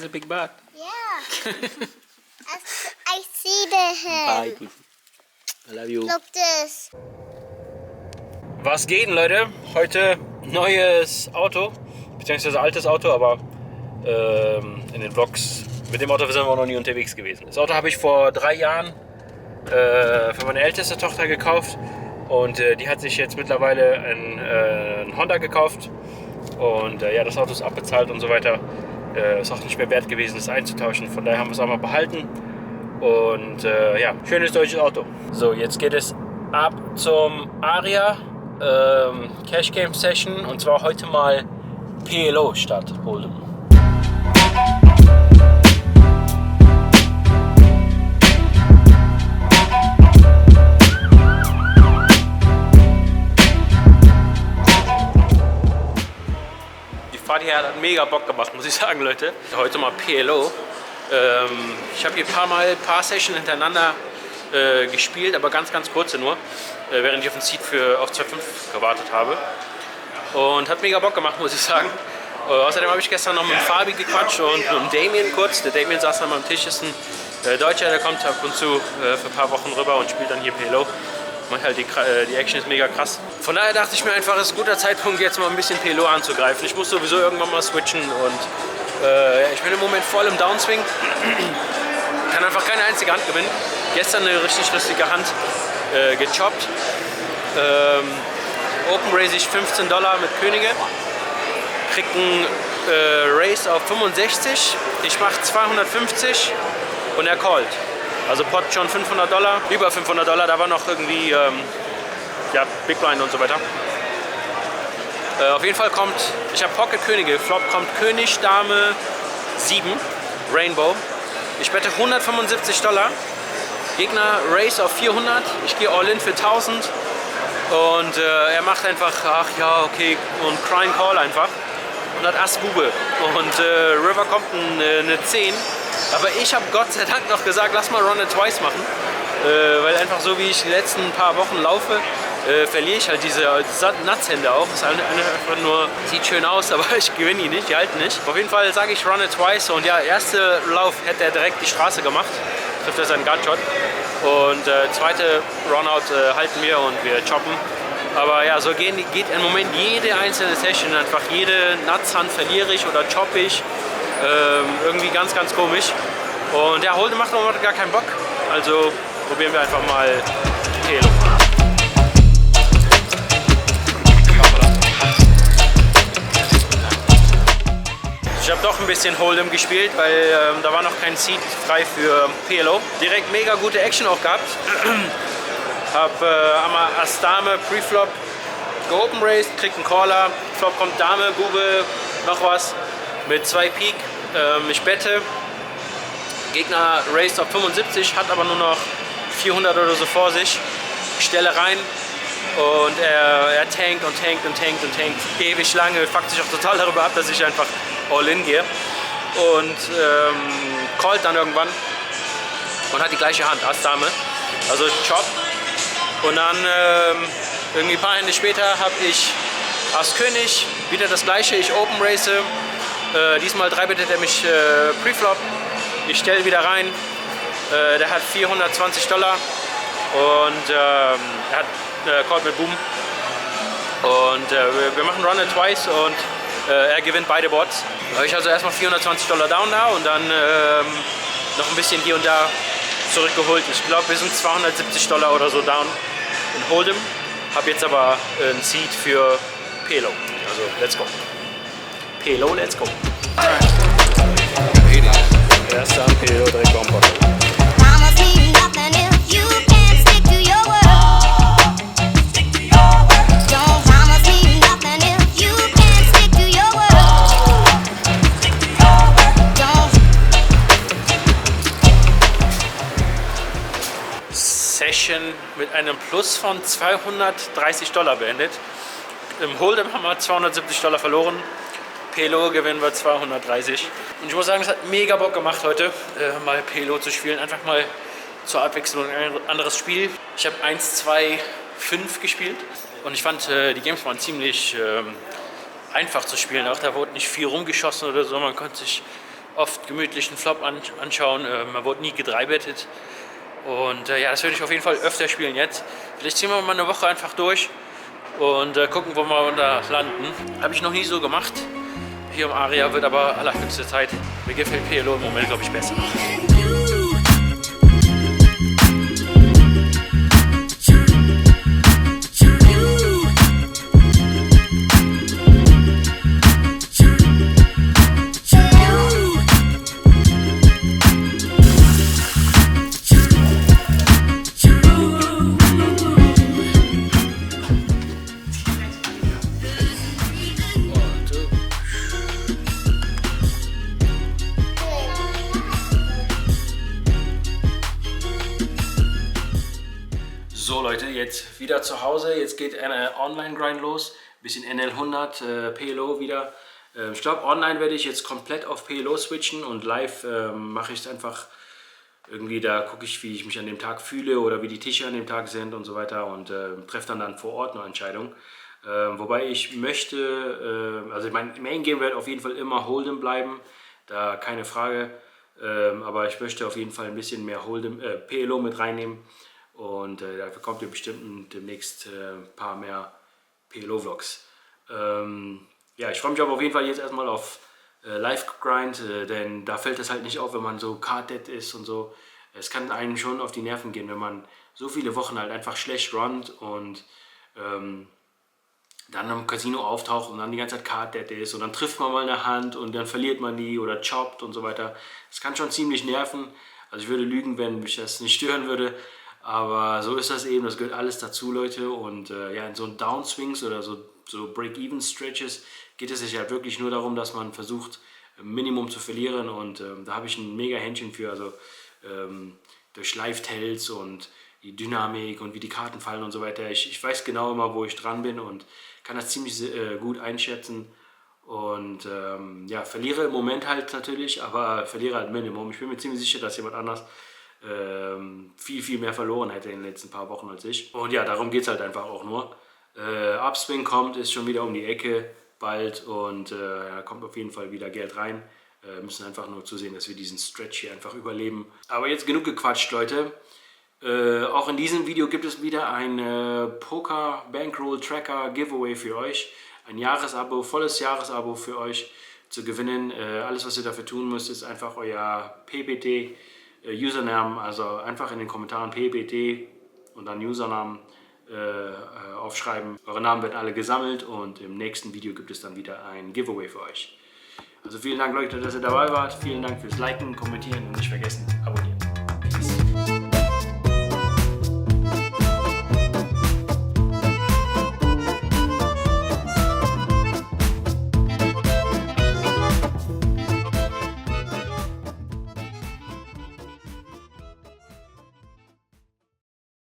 a big bird. Yeah. I see the head. Bye. I love you. Look this. Was geht denn, Leute? Heute neues Auto, beziehungsweise altes Auto, aber in den Vlogs mit dem Auto sind wir noch nie unterwegs gewesen. Das Auto habe ich vor 3 Jahren für meine älteste Tochter gekauft und die hat sich jetzt mittlerweile ein Honda gekauft und ja, das Auto ist abbezahlt und so weiter. Ist auch nicht mehr wert gewesen, es einzutauschen, von daher haben wir es auch mal behalten und ja, schönes deutsches Auto. So, jetzt geht es ab zum Aria Cash Game Session und zwar heute mal PLO statt Hold'em. Die Fahrt hier hat mega Bock gemacht, muss ich sagen, Leute. Heute mal PLO. Ich habe hier ein paar Sessions hintereinander gespielt, aber ganz kurze nur, während ich auf den Seed auf 2.5 gewartet habe. Und hat mega Bock gemacht, muss ich sagen. Außerdem habe ich gestern noch mit Fabi gequatscht und mit Damien kurz. Der Damien saß dann am Tisch, ist ein Deutscher, der kommt ab und zu für ein paar Wochen rüber und spielt dann hier PLO. Macht halt die Action ist mega krass. Von daher dachte ich mir einfach, es ist ein guter Zeitpunkt, jetzt mal ein bisschen PLO anzugreifen. Ich muss sowieso irgendwann mal switchen und ich bin im Moment voll im Downswing. Kann einfach keine einzige Hand gewinnen. Gestern eine richtig lustige Hand gechoppt. Open raise ich $15 mit Könige. Krieg einen Race auf 65. Ich mache 250 und er callt. Also Pot schon $500, über $500. Da war noch irgendwie ja, Big Blind und so weiter. Auf jeden Fall kommt, ich habe Pocket Könige. Flop kommt König, Dame, 7, Rainbow. Ich wette $175. Gegner Race auf 400. Ich gehe all in für 1000. Und er macht einfach, ach ja, okay, und Crying Call einfach. Und hat Ass Bube. Und River kommt eine 10. Aber ich habe Gott sei Dank noch gesagt, lass mal Run it twice machen. Weil einfach so wie ich die letzten paar Wochen laufe, verliere ich halt diese Nutzhände auch. Das ist einfach nur, sieht schön aus, aber ich gewinne die nicht, die halten nicht. Auf jeden Fall sage ich Run it twice und ja, erste Lauf hätte er direkt die Straße gemacht. Trifft er seinen Gunshot. Und zweite Runout halten wir und wir choppen. Aber ja, so geht im Moment jede einzelne Session einfach. Jede Nutzhand verliere ich oder choppe ich. Irgendwie ganz komisch. Und ja, Hold'em macht im Moment gar keinen Bock. Also probieren wir einfach mal PLO. Ich habe doch ein bisschen Hold'em gespielt, weil da war noch kein Seed frei für PLO. Direkt mega gute Action auch gehabt. Hab einmal Ass Dame, Preflop, geopen raised, kriegt einen Caller. Flop kommt Dame, Bube, noch was. Mit 2 Pik. Ich bette. Gegner raised auf 75, hat aber nur noch 400 oder so vor sich. Ich stelle rein. Und er tankt und tankt ewig lange, fuckt sich auch total darüber ab, dass ich einfach all in gehe. Und callt dann irgendwann und hat die gleiche Hand, Ass Dame. Also Chop. Und dann irgendwie ein paar Hände später habe ich Ass König, wieder das gleiche, ich open race. Diesmal 3 bittet er mich Preflop. Ich stelle wieder rein. Der hat $420 und er hat Call mit Boom. Und wir machen Run it twice und er gewinnt beide Bots. Da habe ich also erstmal $420 down da und dann noch ein bisschen hier und da zurückgeholt. Ich glaube, wir sind $270 oder so down in Hold'em. Habe jetzt aber ein Seed für PLO. Also let's go. PLO, let's go. Erster PLO direkt Bomber. Session mit einem Plus von $230 beendet. Im Hold'em haben wir $270 verloren. PLO gewinnen wir 230. Und ich muss sagen, es hat mega Bock gemacht heute, mal PLO zu spielen. Einfach mal zur Abwechslung ein anderes Spiel. Ich habe 1, 2, 5 gespielt und ich fand, die Games waren ziemlich einfach zu spielen. Auch da wurde nicht viel rumgeschossen oder so. Man konnte sich oft gemütlichen Flop anschauen. Man wurde nie gedreibettet. Und ja, das würde ich auf jeden Fall öfter spielen jetzt. Vielleicht ziehen wir mal eine Woche einfach durch und gucken, wo wir da landen. Habe ich noch nie so gemacht. Hier im Aria wird aber allerhöchste Zeit. Mir gefällt PLO im Moment, glaube ich, besser. So Leute, jetzt wieder zu Hause, jetzt geht eine Online-Grind los, bisschen NL100, PLO wieder. Ich glaube, online werde ich jetzt komplett auf PLO switchen und live mache ich es einfach irgendwie, da gucke ich, wie ich mich an dem Tag fühle oder wie die Tische an dem Tag sind und so weiter und treffe dann vor Ort eine Entscheidung. Wobei ich möchte, also mein Main Game wird auf jeden Fall immer Hold'em bleiben, da keine Frage, aber ich möchte auf jeden Fall ein bisschen mehr PLO mit reinnehmen. Und da bekommt ihr bestimmt demnächst ein paar mehr PLO-Vlogs. Ja, ich freue mich aber auf jeden Fall jetzt erstmal auf Live-Grind, denn da fällt es halt nicht auf, wenn man so Card-Dead ist und so. Es kann einem schon auf die Nerven gehen, wenn man so viele Wochen halt einfach schlecht runnt und dann am Casino auftaucht und dann die ganze Zeit Card-Dead ist und dann trifft man mal eine Hand und dann verliert man die oder choppt und so weiter. Das kann schon ziemlich nerven. Also ich würde lügen, wenn mich das nicht stören würde. Aber so ist das eben, das gehört alles dazu, Leute. Und ja, in so Downswings oder so Break-Even-Stretches geht es sich halt wirklich nur darum, dass man versucht, Minimum zu verlieren. Und da habe ich ein mega Händchen für. Also durch Live-Tells und die Dynamik und wie die Karten fallen und so weiter. Ich weiß genau immer, wo ich dran bin und kann das ziemlich gut einschätzen. Und ja, verliere im Moment halt natürlich, aber verliere halt Minimum. Ich bin mir ziemlich sicher, dass jemand anders viel mehr verloren hätte in den letzten paar Wochen als ich. Und ja, darum geht es halt einfach auch nur. Upswing kommt, ist schon wieder um die Ecke bald und da kommt auf jeden Fall wieder Geld rein. Müssen einfach nur zusehen, dass wir diesen Stretch hier einfach überleben. Aber jetzt genug gequatscht, Leute. Auch in diesem Video gibt es wieder ein Poker Bankroll Tracker Giveaway für euch. Ein Jahresabo, volles Jahresabo für euch zu gewinnen. Alles, was ihr dafür tun müsst, ist einfach euer PPT Username, also einfach in den Kommentaren PPT und dann Usernamen aufschreiben. Eure Namen werden alle gesammelt und im nächsten Video gibt es dann wieder ein Giveaway für euch. Also vielen Dank, Leute, dass ihr dabei wart. Vielen Dank fürs Liken, Kommentieren und nicht vergessen, abonnieren.